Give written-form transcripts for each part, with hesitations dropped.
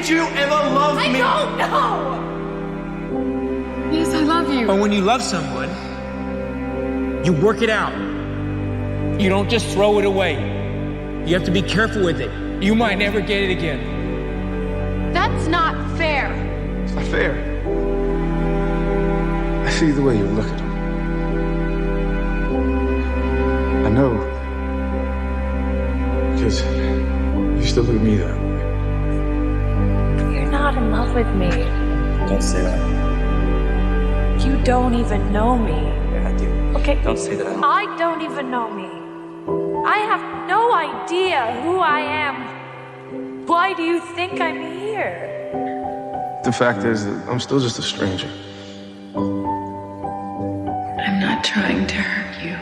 Did you ever love me? I don't know! Yes, I love you. But when you love someone, you work it out. You don't just throw it away. You have to be careful with it. You might never get it again. That's not fair. It's not fair. I see the way you look at him. I know. Because you still look at me that way. You're not in love with me. Don't say that. You don't even know me. Yeah, I do. Okay. Don't say that. I don't even know me. I have no idea who I am. Why do you think I'm here? The fact is that I'm still just a stranger. I'm not trying to hurt you.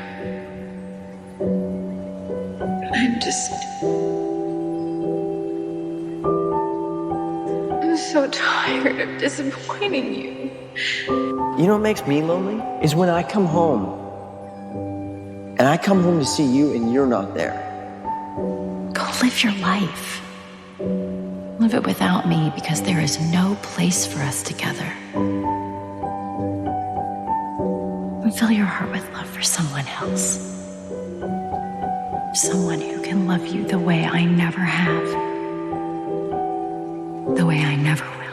I'm so tired of disappointing you. You know what makes me lonely? Is when I come home. And I come home to see you and you're not there. Go live your life. Live it without me because there is no place for us together. And fill your heart with love for someone else. Someone who can love you the way I never have. The way I never will.